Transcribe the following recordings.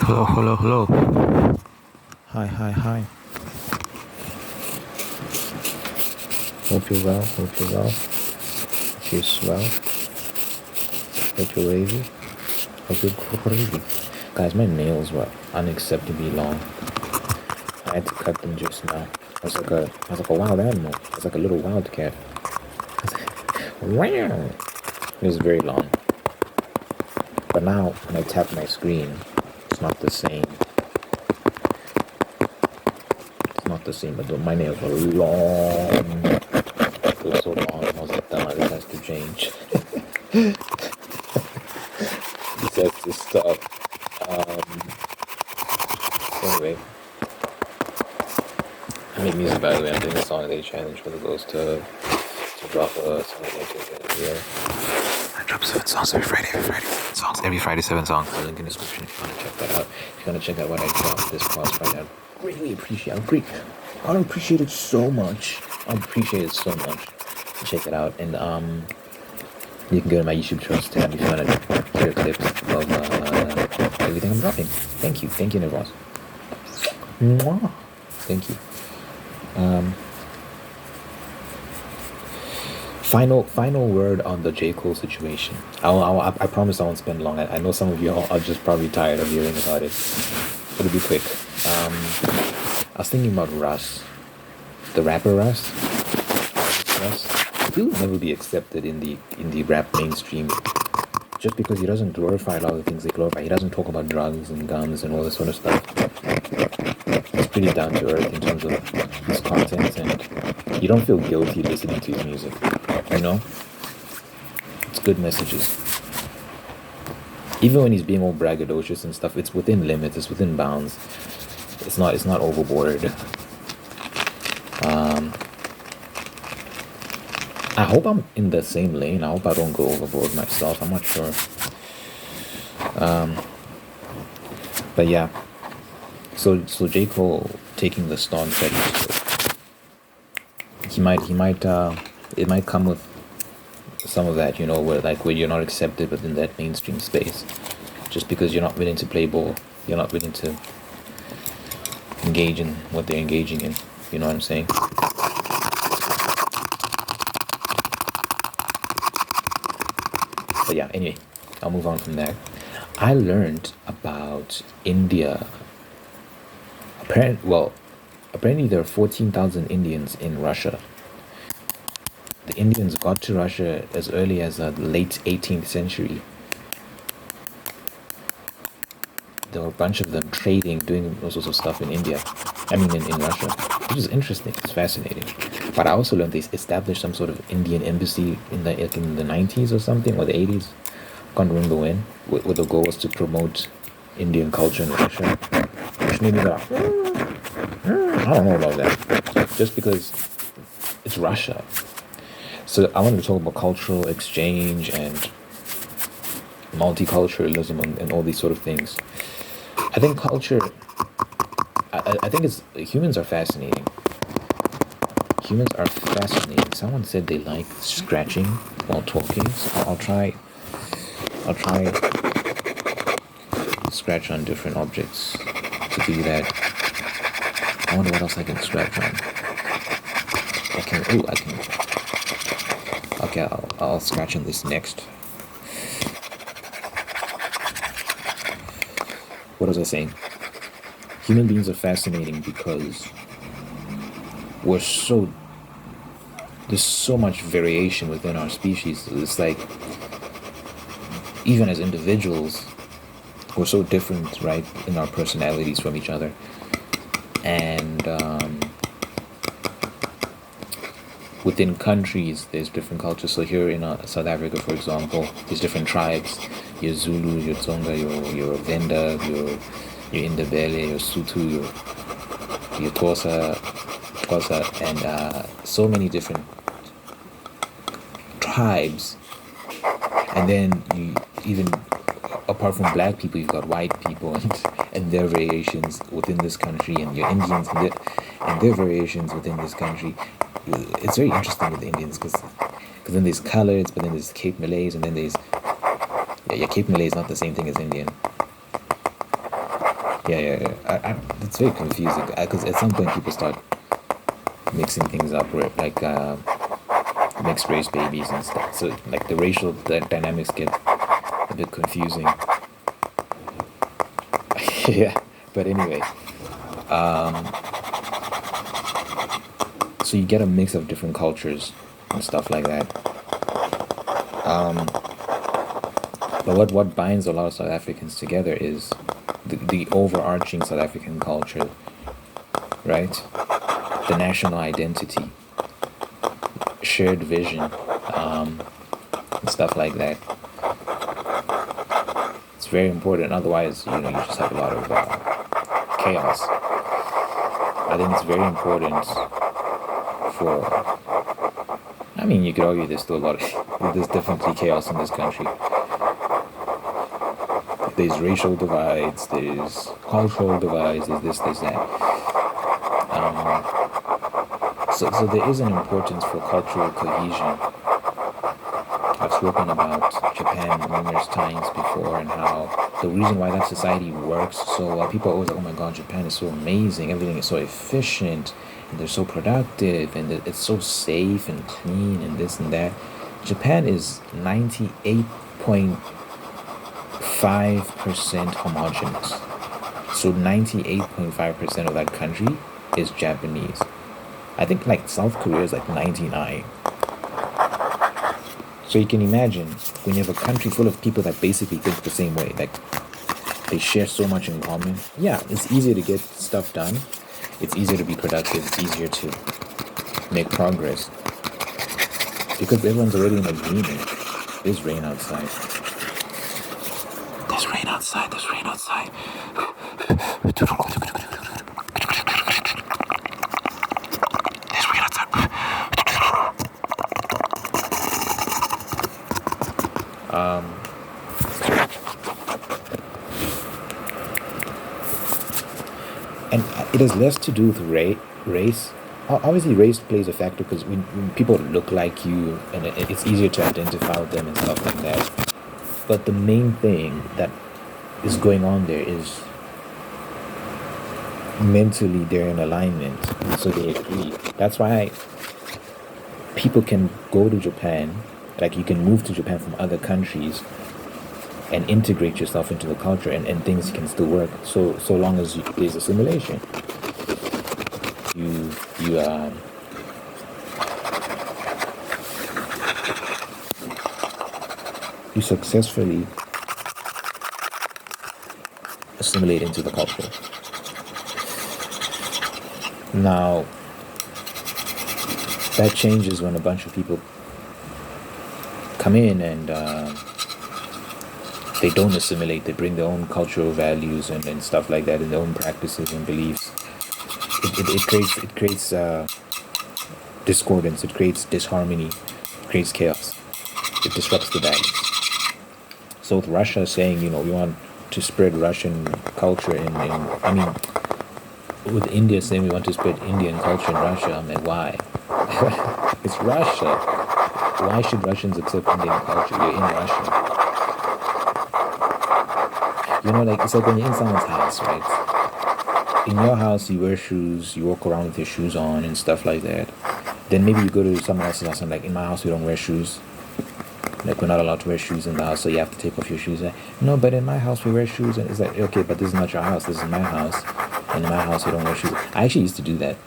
Hello, hello, hello. Hi, hi, hi. Hope you're well. Hope you're well. Hope you're swell. Hope you're wavy. Hope you're crazy. Guys, my nails were unacceptably long. I had to cut them just now. I was like a wild animal. I was like a little wildcat. Wow. It was very long. But now when I tap my screen, it's not the same. It's not the same. But my nails were long. It was so long. I was like, damn, this has to change. This has to stop. Anyway, I make music, by the way. I'm doing a song day challenge for the girls to drop a song here. I drop 7 songs every Friday, 7 songs. Every Friday, 7 songs. The link in the description if you want to check that out. If you want to check out what I dropped this past Friday, I'd greatly appreciate it. I'd appreciate it so much. I'd appreciate it so much. Check it out. And you can go to my YouTube Trust tab if you want to hear clips of everything I'm dropping. Thank you. Thank you, Nevros. Mwah. Thank you. Final word on the J. Cole situation. I promise I won't spend long. I know some of you are just probably tired of hearing about it. It'll be quick. I was thinking about Russ, the rapper Russ. He will never be accepted in the rap mainstream just because he doesn't glorify a lot of the things they glorify. He doesn't talk about drugs and guns and all this sort of stuff. He's pretty down to earth in terms of his content, and you don't feel guilty listening to his music. You know, it's good messages. Even when he's being all braggadocious and stuff, it's within limits. It's within bounds. It's not overboard. I hope I'm in the same lane. I hope I don't go overboard myself. I'm not sure. But yeah. So J. Cole taking the stance that it might come with some of that, where you're not accepted within that mainstream space, just because you're not willing to play ball, you're not willing to engage in what they're engaging in. You know what I'm saying? But yeah, anyway, I'll move on from that. I learned about India. Apparently there are 14,000 Indians in Russia. The Indians got to Russia as early as the late 18th century. There were a bunch of them trading, doing all sorts of stuff in India. In Russia, which is interesting. It's fascinating. But I also learned they established some sort of Indian embassy in the 90s or something, or the 80s. Can't remember when. Where the goal was to promote Indian culture in Russia, which made me go, I don't know about that. Just because it's Russia. So I wanted to talk about cultural exchange and multiculturalism and all these sort of things. I think humans are fascinating. Humans are fascinating. Someone said they like scratching while talking, so I'll try scratch on different objects to do that. I wonder what else I can scratch on. Okay, I'll scratch on this next. What was I saying? Human beings are fascinating because there's so much variation within our species. It's like, even as individuals, we're so different, right, in our personalities from each other. And within countries, there's different cultures. So here in South Africa, for example, there's different tribes. You're Zulu, you're Tsonga, you're Venda, you're Indebele, you're Sutu, you're Xhosa, and so many different tribes. And then you even, apart from black people, you've got white people and their variations within this country, and your Indians and their variations within this country. It's very interesting with the Indians because then there's coloreds, but then there's Cape Malays, and then there's Cape Malay is not the same thing as Indian. Yeah. It's very confusing because at some point people start mixing things up, where like mixed race babies and stuff. So like the racial dynamics get a bit confusing. Yeah, but anyway, so you get a mix of different cultures and stuff like that. But what binds a lot of South Africans together is the overarching South African culture, right? The national identity, shared vision, and stuff like that. It's very important. Otherwise, you just have a lot of chaos. I think it's very important for. I mean, you could argue there's still a lot of. There's definitely chaos in this country. There's racial divides, there's cultural divides, there's this, there's that. So there is an importance for cultural cohesion. I've spoken about Japan numerous times before and how the reason why that society works so well, people are always like, oh my god, Japan is so amazing, everything is so efficient, and they're so productive, and it's so safe and clean, and this and that. Japan is 98.5% homogenous. So 98.5% of that country is Japanese. I think like South Korea is like 99. So you can imagine when you have a country full of people that basically think the same way, like they share so much in common. Yeah, it's easier to get stuff done. It's easier to be productive. It's easier to make progress because everyone's already in agreement. There's rain outside. There's rain outside. There's rain outside. There's rain outside. And it has less to do with race. Obviously, race plays a factor because when people look like you, and it's easier to identify with them and stuff like that. But the main thing that is going on there is mentally they're in alignment, so they agree. That's why people can go to Japan, like you can move to Japan from other countries and integrate yourself into the culture, and things can still work so long as there's assimilation. You you successfully assimilate into the culture. Now that changes when a bunch of people come in and they don't assimilate. They bring their own cultural values and stuff like that, and their own practices and beliefs. It creates discordance. It creates disharmony. It creates chaos. It disrupts the balance. So with Russia saying, we want to spread Russian culture I mean, with India saying we want to spread Indian culture in Russia, I'm like, why? It's Russia. Why should Russians accept Indian culture? You're in Russia. It's like when you're in someone's house, right? In your house, you wear shoes, you walk around with your shoes on and stuff like that. Then maybe you go to someone else's house and like, in my house, we don't wear shoes. Like, we're not allowed to wear shoes in the house, so you have to take off your shoes. No, but in my house, we wear shoes. And it's like, okay, but this is not your house. This is my house. And in my house, we don't wear shoes. I actually used to do that.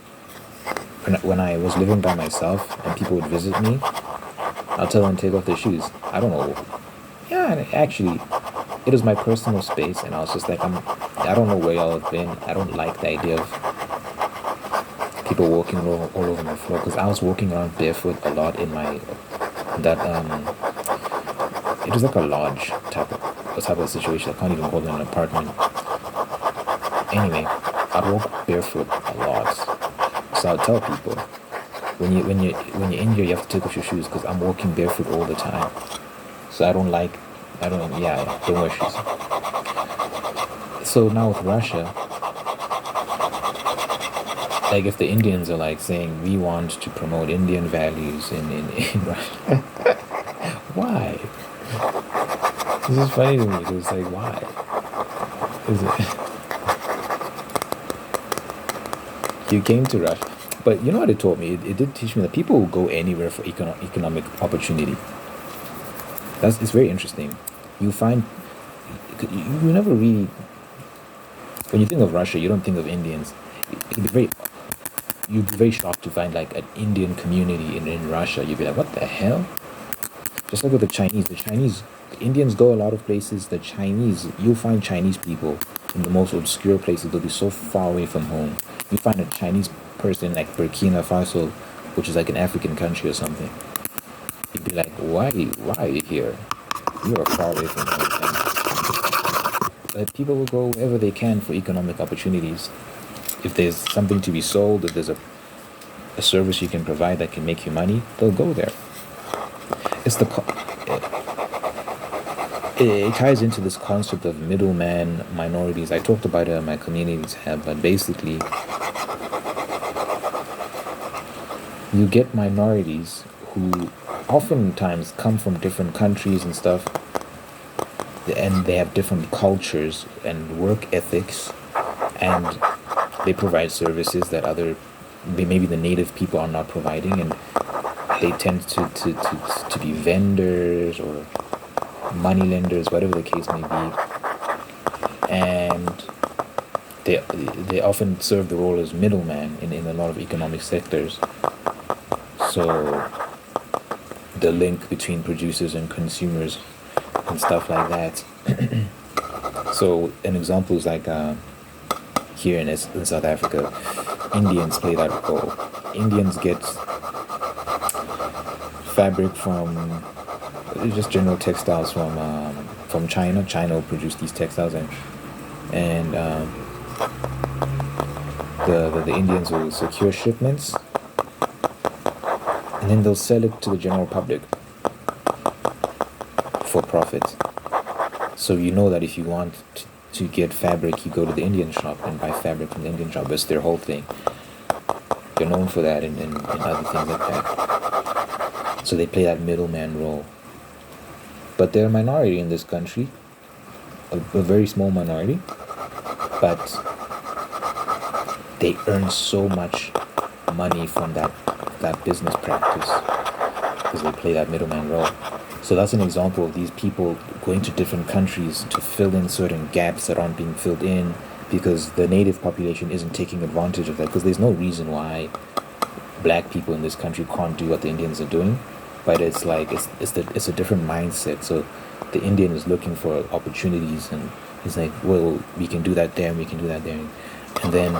When I was living by myself and people would visit me, I'll tell them to take off their shoes. I don't know. Yeah, actually, it was my personal space, and I was just like, I don't know where y'all have been. I don't like the idea of people walking all over my floor, because I was walking around barefoot a lot in it was like a lodge type of situation. I can't even call it an apartment. Anyway, I'd walk barefoot a lot. So I'd tell people, when you're in here, you have to take off your shoes, because I'm walking barefoot all the time. So don't wear shoes. So now with Russia, like if the Indians are like saying we want to promote Indian values in Russia, why? This is funny to me because it's like, why? Is it? You came to Russia, but you know what it taught me? It did teach me that people will go anywhere for economic opportunity. It's very interesting. You find you never really, when you think of Russia, you don't think of Indians. It'd be very You'd be very shocked to find like an Indian community in Russia. You'd be like, what the hell? Just like with the Indians go a lot of places. The Chinese, you'll find Chinese people in the most obscure places. They'll be so far away from home. You find a Chinese person like Burkina Faso, which is like an African country or something. You'd be like, why are you here? You are far away from home. But people will go wherever they can for economic opportunities. If there's something to be sold, if there's a service you can provide that can make you money, they'll go there. It's the it ties into this concept of middleman minorities. I talked about it on my community tab, but basically, you get minorities who oftentimes come from different countries and stuff, and they have different cultures and work ethics, and they provide services that maybe the native people are not providing, and they tend to be vendors or money lenders, whatever the case may be, and they often serve the role as middleman in a lot of economic sectors. So the link between producers and consumers and stuff like that. So an example is like here in South Africa, Indians play that role. Indians get fabric from just general textiles from China. China will produce these textiles, and the Indians will secure shipments, and then they'll sell it to the general public for profit. So you know that if you want to get fabric, you go to the Indian shop and buy fabric from the Indian shop. It's their whole thing. They're known for that and other things like that. So they play that middleman role. But they're a minority in this country, a very small minority, but they earn so much money from that business practice because they play that middleman role. So that's an example of these people going to different countries to fill in certain gaps that aren't being filled in because the native population isn't taking advantage of that, because there's no reason why black people in this country can't do what the Indians are doing. But it's like it's a different mindset. So the Indian is looking for opportunities, and he's like, well, we can do that there, and we can do that there, and then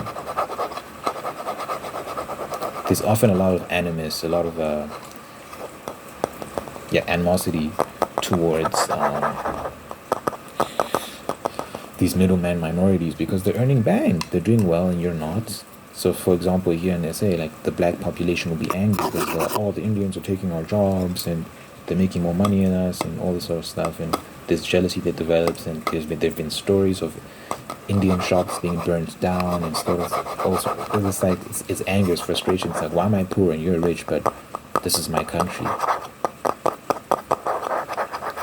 there's often a lot of animus, a lot of animosity towards these middleman minorities because they're earning bang, they're doing well, and you're not. So, for example, here in SA, like the black population will be angry because all the Indians are taking our jobs and they're making more money than us and all this sort of stuff. And there's jealousy that develops, and there've been stories of Indian shops being burnt down and stuff. Also, it's like it's anger, it's frustration. It's like, why am I poor and you're rich, but this is my country?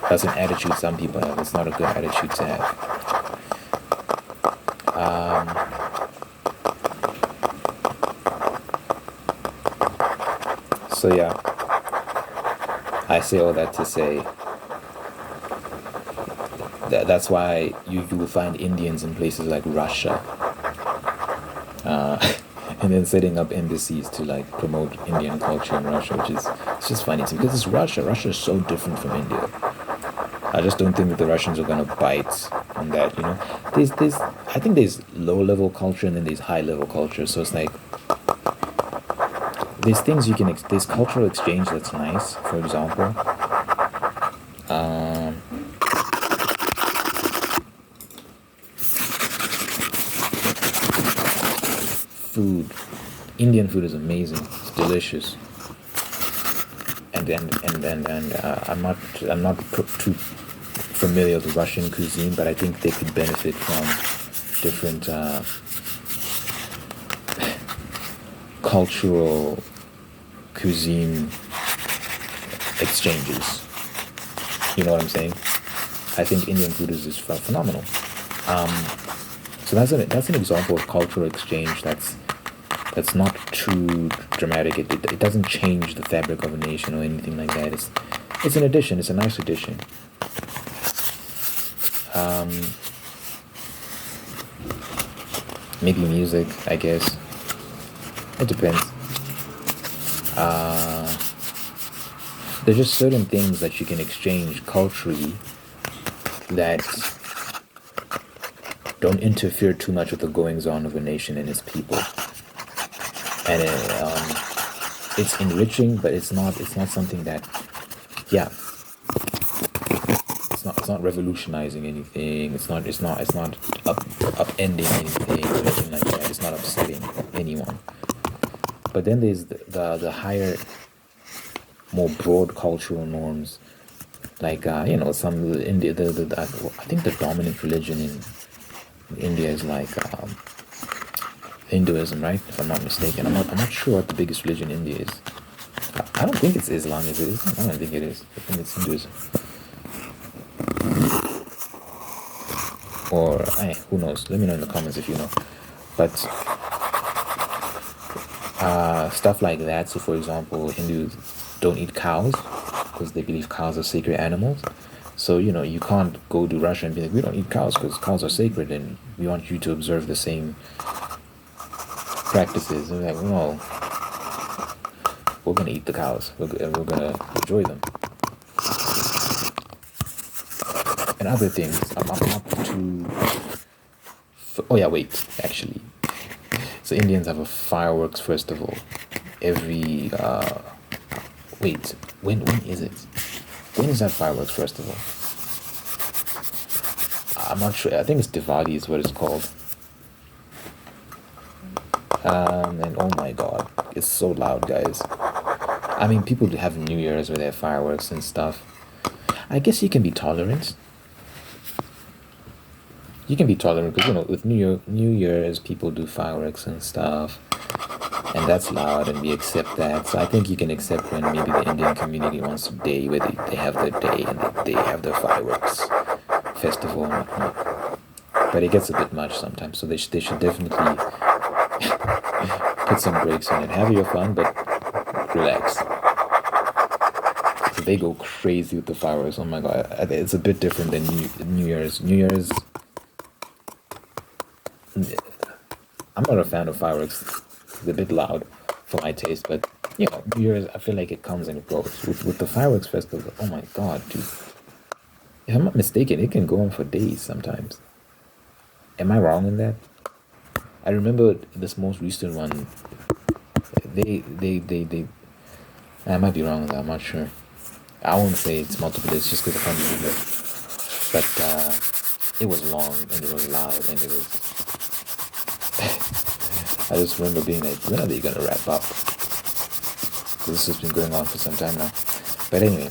That's an attitude some people have. It's not a good attitude to have. So yeah, I say all that to say that's why you will find Indians in places like Russia, and then setting up embassies to like promote Indian culture in Russia, which is it's just funny to me because it's Russia. Russia is so different from India. I just don't think that the Russians are gonna bite on that. You know, I think there's low level culture and then there's high level culture. So it's like there's things there's cultural exchange that's nice. For example, food. Indian food is amazing. It's delicious. And I'm not too familiar with Russian cuisine, but I think they could benefit from different cultural cuisine exchanges. You know what I'm saying? I think Indian food is phenomenal. So that's an example of cultural exchange that's that's not too dramatic. It doesn't change the fabric of a nation or anything like that. It's an addition. It's a nice addition. Maybe music, I guess. It depends. There's just certain things that you can exchange culturally that don't interfere too much with the goings on of a nation and its people. And it's enriching, but it's not. It's not something that, yeah. It's not revolutionizing anything. It's not upending anything or anything like that. It's not upsetting anyone. But then there's the higher, more broad cultural norms, like some India. I think the dominant religion in India is like Hinduism, right? If I'm not mistaken. I'm not sure what the biggest religion in India is. I don't think it's Islam, is it? I don't think it is. I think it's Hinduism. Or who knows? Let me know in the comments if you know. But stuff like that. So, for example, Hindus don't eat cows because they believe cows are sacred animals. So, you can't go to Russia and be like, we don't eat cows because cows are sacred and we want you to observe the same practices. And they're like, no, we're going to eat the cows and we're going to enjoy them. And other things, I'm not too... Oh yeah, wait, actually. So Indians have a fireworks festival every... Wait, when is it? When is that fireworks festival? I'm not sure. I think it's Diwali is what it's called. And oh my god, it's so loud, guys. I mean, people do have New Year's with their fireworks and stuff. I guess you can be tolerant. You can be tolerant because with New Year's people do fireworks and stuff, and that's loud, and we accept that. So I think you can accept when maybe the Indian community wants a day where they have their day and they have their fireworks festival and whatnot. But it gets a bit much sometimes, so they should definitely put some breaks in it. Have your fun, but relax. So they go crazy with the fireworks. Oh my god, it's a bit different than New Year's. New Year's, I'm not a fan of fireworks. It's a bit loud for my taste, but New Year's, I feel like it comes and it goes. With the fireworks festival, oh my god, dude. If I'm not mistaken, it can go on for days sometimes. Am I wrong in that? I remember this most recent one. I might be wrong in that. I'm not sure. I won't say it's multiple days just because I can't remember. But it was long and it was loud and it was. I just remember being like, when are they gonna wrap up? This has been going on for some time now. But anyway,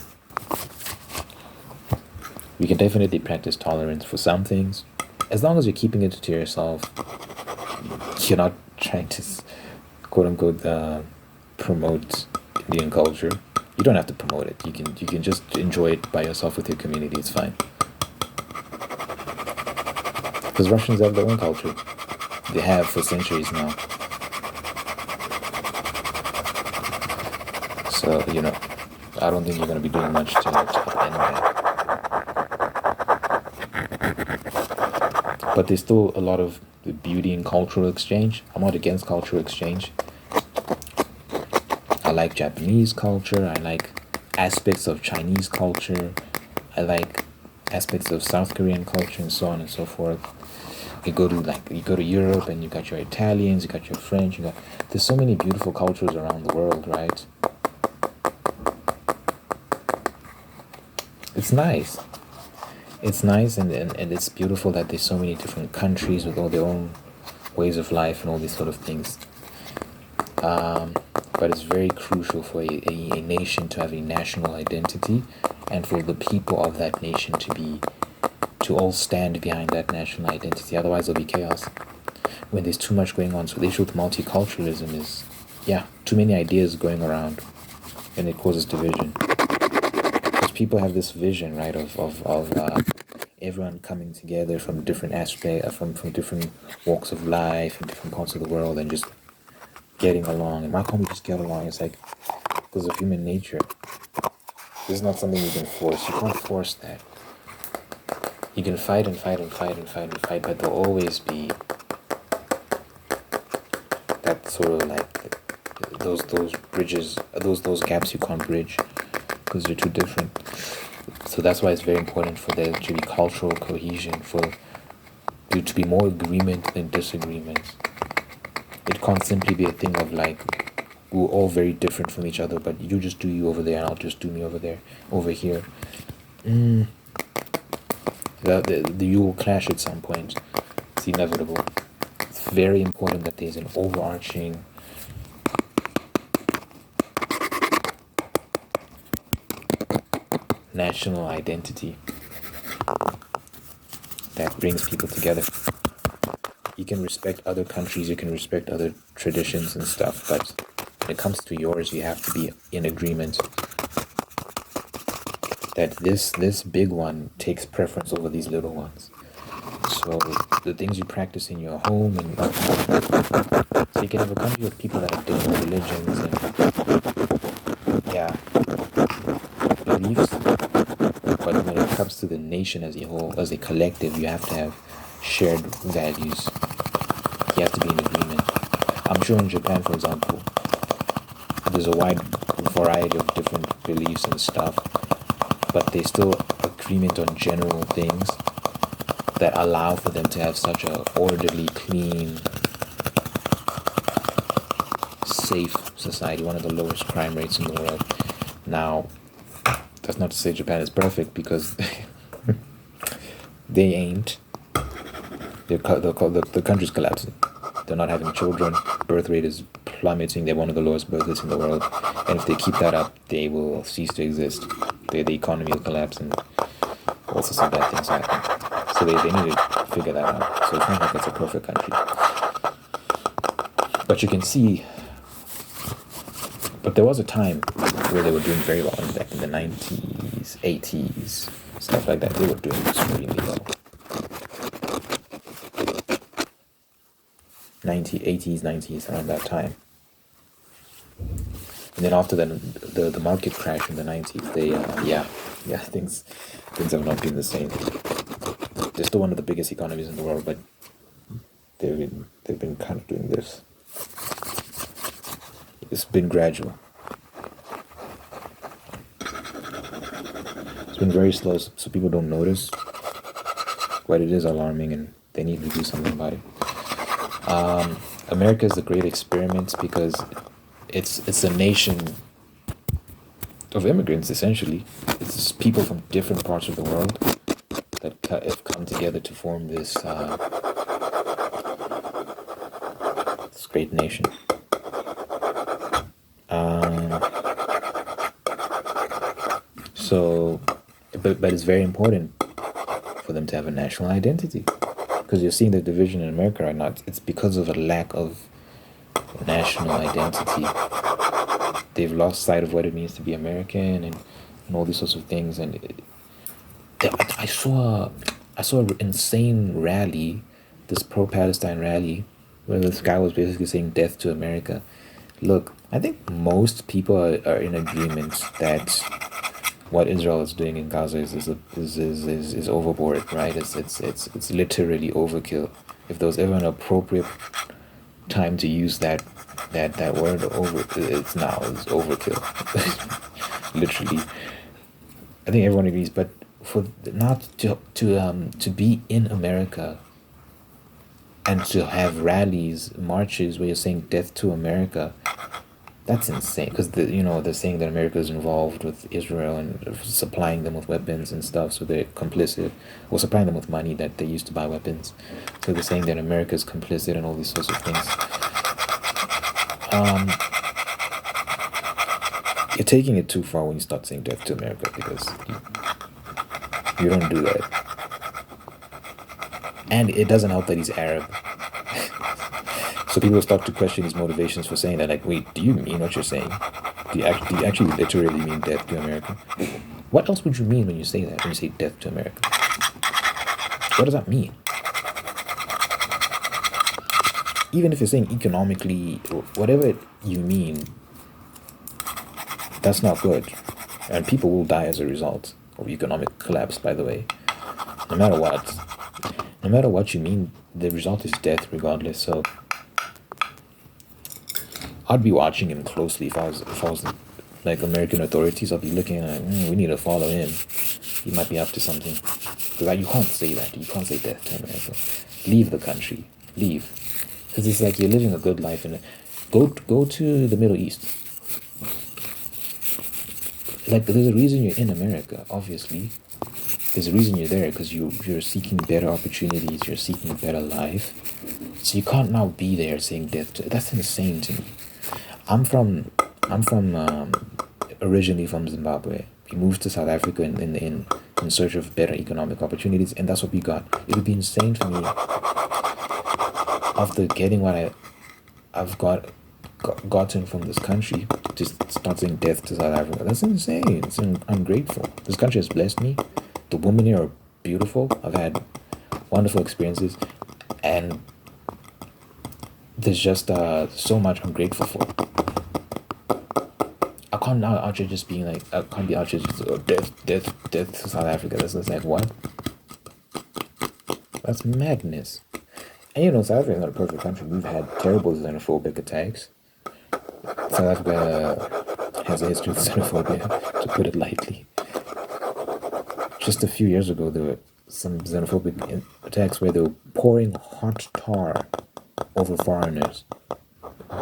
we can definitely practice tolerance for some things, as long as you're keeping it to yourself. You're not trying to, quote unquote, promote Indian culture. You don't have to promote it. You can just enjoy it by yourself with your community. It's fine. Because Russians have their own culture. They have for centuries now. So, I don't think you're going to be doing much to upend that. But there's still a lot of beauty in cultural exchange. I'm not against cultural exchange. I like Japanese culture. I like aspects of Chinese culture. I like aspects of South Korean culture and so on and so forth. You go to Europe and you got your Italians, you got your French, there's so many beautiful cultures around the world, right? It's nice. It's nice and it's beautiful that there's so many different countries with all their own ways of life and all these sort of things. But it's very crucial for a nation to have a national identity and for the people of that nation to all stand behind that national identity. Otherwise there'll be chaos. When there's too much going on. So the issue with multiculturalism is, too many ideas going around and it causes division. Because people have this vision, right, of everyone coming together from different aspects, from different walks of life, from different parts of the world, and just getting along. And why can't we just get along? It's like because of human nature. This is not something you can force. You can't force that. You can fight and fight and fight and fight and fight, but there'll always be that sort of like those bridges, those gaps you can't bridge because they're too different. So that's why it's very important for there to be cultural cohesion, for there to be more agreement than disagreements. It can't simply be a thing of like we're all very different from each other, but you just do you over there and I'll just do me over there, over here. You will clash at some point. It's inevitable. It's very important that there's an overarching national identity that brings people together. You can respect other countries, you can respect other traditions and stuff, but when it comes to yours, you have to be in agreement that this big one takes preference over these little ones. So the things you practice in your home, and so you can have a country with people that have different religions and beliefs, but when it comes to the nation as a whole, as a collective, you have to have shared values. You have to be in agreement. I'm sure in Japan, for example, there's a wide variety of different beliefs and stuff, but there's still agreement on general things that allow for them to have such a orderly, clean, safe society, one of the lowest crime rates in the world. Now, that's not to say Japan is perfect, because they ain't. The country's collapsing. They're not having children. Birth rate is plummeting. They're one of the lowest birth rates in the world. And if they keep that up, they will cease to exist. The economy will collapse, and also some bad things happen. So they need to figure that out. So it's not like it's a perfect country. But you can see, but there was a time where they were doing very well, back in the 90s, 80s, stuff like that. They were doing extremely well. 80s, 90s, around that time. And then after that, the market crash in the 90s, they, things have not been the same. They're still one of the biggest economies in the world, but they've been kind of doing this. It's been gradual. It's been very slow, so people don't notice, but it is alarming, and they need to do something about it. America is a great experiment because it's a nation of immigrants, essentially. It's just people from different parts of the world that have come together to form this great nation. But it's very important for them to have a national identity, because you're seeing the division in America right now. It's because of a lack of national identity. They've lost sight of what it means to be American, and all these sorts of things. And I saw an insane rally, this pro-Palestine rally, where this guy was basically saying death to America. Look, I think most people are in agreement that what Israel is doing in Gaza is overboard, right? It's literally overkill. If there was ever an appropriate time to use that word, it's now. It's overkill. Literally, I think everyone agrees. But for not to be in America and to have rallies, marches where you're saying death to America, that's insane. Because they're saying that America is involved with Israel and supplying them with weapons and stuff, so they're complicit, or supplying them with money that they used to buy weapons. So they're saying that America is complicit and all these sorts of things. You're taking it too far when you start saying death to America, because you don't do that. And it doesn't help that he's Arab. So people start to question his motivations for saying that. Like, wait, do you mean what you're saying? Do you actually literally mean death to America? What else would you mean when you say that, when you say death to America? What does that mean? even if you're saying economically, whatever you mean, that's not good. And people will die as a result of economic collapse, by the way. No matter what. No matter what you mean, the result is death regardless. So I'd be watching him closely if I was like American authorities. I'd be looking at we need to follow him. He might be up to something. Because you can't say that. You can't say death to America. Leave the country. Leave. Because it's like you're living a good life in it. Go to the Middle East. Like there's a reason you're in America, obviously. There's a reason you're there because you're seeking better opportunities, you're seeking a better life. So you can't now be there saying death to, that's insane to me. I'm from originally from Zimbabwe. We moved to South Africa in search of better economic opportunities, and that's what we got. It would be insane for me after getting what I've gotten from this country, just start saying death to South Africa. That's insane. It's ungrateful. This country has blessed me. The women here are beautiful. I've had wonderful experiences, and there's just so much I'm grateful for. I can't now out here just being like, I can't be out here just death to South Africa. That's just like, what? That's madness. And you know, South Africa is not a perfect country. We've had terrible xenophobic attacks. South Africa has a history of xenophobia, to put it lightly. Just a few years ago, there were some xenophobic attacks where they were pouring hot tar over foreigners,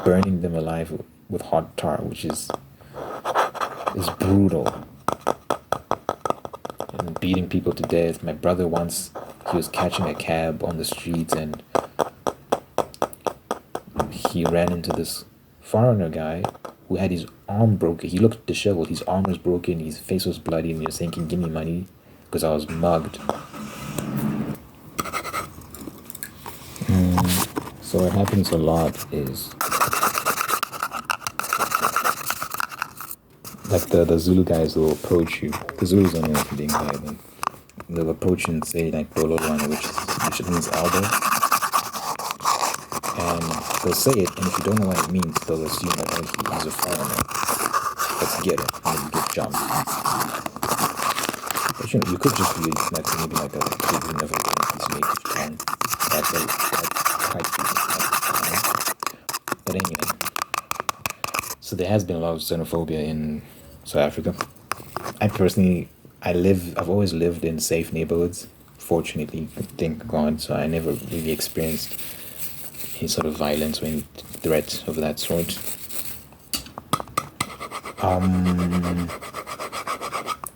burning them alive with hot tar, which is brutal, and beating people to death. My brother once, he was catching a cab on the streets and he ran into this foreigner guy who had his arm broken. He looked disheveled. His arm was broken. His face was bloody, and he was saying, "Can you give me money? Because I was mugged." So what happens a lot is like the Zulu guys will approach you. The Zulus don't know if you're being violent. They'll approach you and say like "Dololwane," which means elbow. And they'll say it, and if you don't know what it means, they'll assume that he's a foreigner. Let's get it, and then you get jumped. But you know, you could just be like maybe like a kid who never learned his native tongue. That's quite decent. But anyway, so there has been a lot of xenophobia in South Africa. I've always lived in safe neighborhoods. Fortunately, thank God, so I never really experienced any sort of violence or any threats of that sort.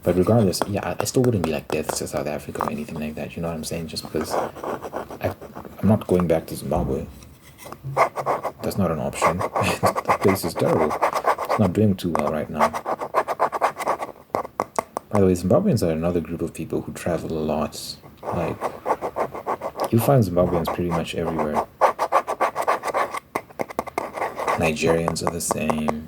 But regardless, yeah, I still wouldn't be like death to South Africa or anything like that. You know what I'm saying? Just because I'm not going back to Zimbabwe. That's not an option. The place is terrible. It's not doing too well right now. By the way, Zimbabweans are another group of people who travel a lot. Like, you find Zimbabweans pretty much everywhere. Nigerians are the same.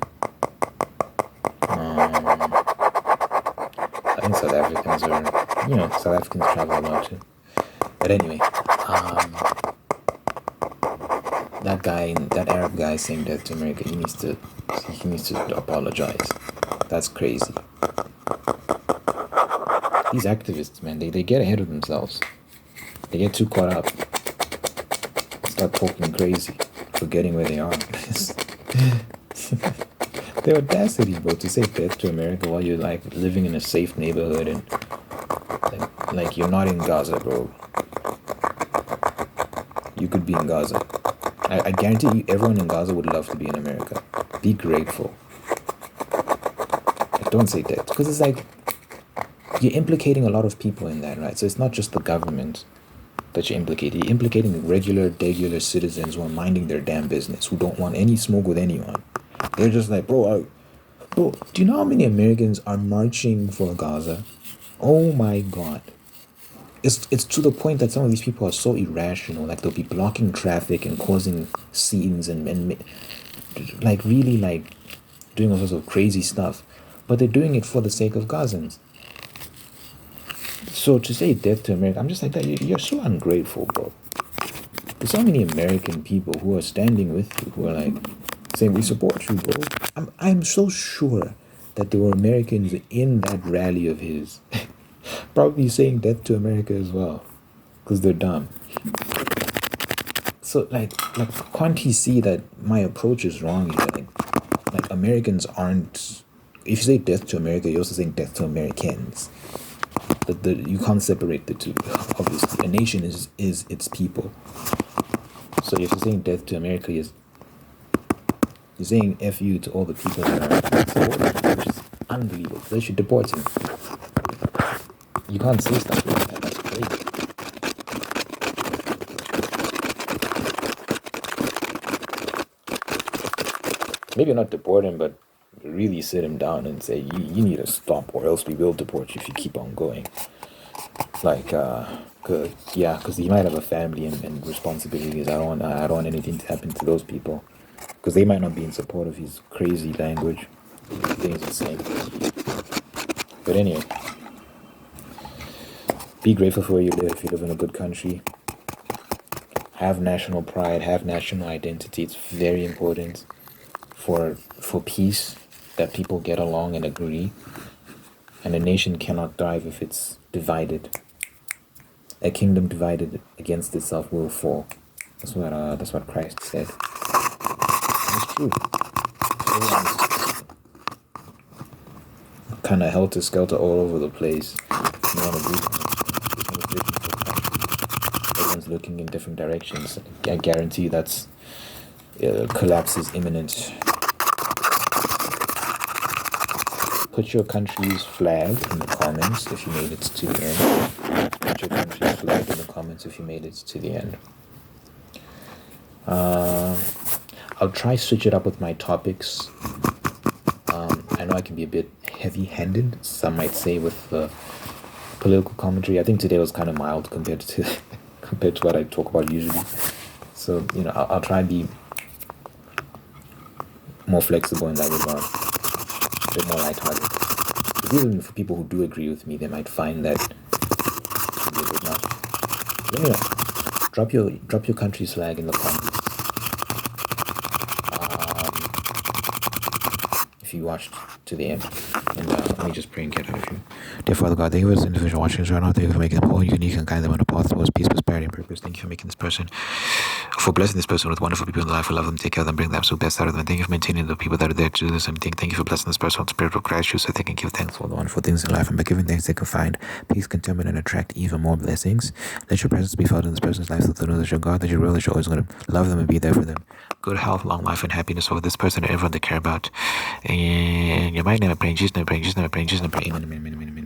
I think South Africans are, South Africans travel a lot too. But anyway, that Arab guy saying death to America, he needs to apologize. That's crazy. These activists, man, they get ahead of themselves. They get too caught up. Start talking crazy, forgetting where they are. The audacity, bro, to say death to America while you're like living in a safe neighborhood and like you're not in Gaza, bro. You could be in Gaza. I guarantee you, everyone in Gaza would love to be in America. Be grateful. Like, don't say death, because it's like you're implicating a lot of people in that, right? So it's not just the government that you're implicating. You're implicating regular citizens who are minding their damn business, who don't want any smoke with anyone. They're just like, bro, do you know how many Americans are marching for Gaza? Oh my God. It's to the point that some of these people are so irrational. Like, they'll be blocking traffic and causing scenes and like really like doing all sorts of crazy stuff. But they're doing it for the sake of Gazans. So to say death to America, I'm just like that. You're so ungrateful, bro. There's so many American people who are standing with you, who are like saying, "We support you, bro." I'm so sure that there were Americans in that rally of his, probably saying "Death to America" as well, because they're dumb. So like can't he see that my approach is wrong here? Like Americans aren't. If you say "Death to America," you're also saying "Death to Americans." You can't separate the two. Obviously, a nation is its people. So if you're saying "Death to America," you're saying "F you" to all the people that are, which is unbelievable. They should deport him. You can't say stuff like that. That's crazy. Maybe not deport him, but really sit him down and say, you need to stop, or else we will deport you if you keep on going. Like, because he might have a family and responsibilities. I don't want anything to happen to those people, because they might not be in support of his crazy language. I think it's insane. But anyway, be grateful for where you live. If you live in a good country, have national pride, have national identity. It's very important for peace, that people get along and agree. And a nation cannot thrive if it's divided. A kingdom divided against itself will fall. That's what Christ said. It's true. Kind of helter skelter all over the place. No one agrees. Everyone's looking in different directions. I guarantee that's collapse is imminent. Put your country's flag in the comments if you made it to the end. Put your country's flag in the comments if you made it to the end. I'll try switch it up with my topics. I know I can be a bit heavy-handed, some might say, with political commentary. I think today was kind of mild compared to what I talk about usually. So I'll try and be more flexible in that regard. A bit more lighthearted. Because even for people who do agree with me, they might find that to be a bit much. Let me know. Drop your country's flag in the comments. If you watched to the end. And let me just pray and get out of here. Dear Father God, thank you for this individual watching this right now. Thank you for making them all unique and guide them on a path towards peace, prosperity, and purpose. Thank you for making this person, for blessing this person with wonderful people in life. We love them, take care of them, bring the absolute best out of them. Thank you for maintaining the people that are there to do the same thing. Thank you for blessing this person with spiritual gratitude so they can give thanks for all the wonderful things in life. And by giving thanks, they can find peace, contentment, and attract even more blessings. Let your presence be felt in this person's life so they know that you're God, that you're real, that you're always going to love them and be there for them. Good health, long life, and happiness for this person and everyone they care about. In your mighty name I pray, in Jesus' name I pray, in Jesus' name I pray, in Jesus' name I pray. Amen, amen, amen, amen.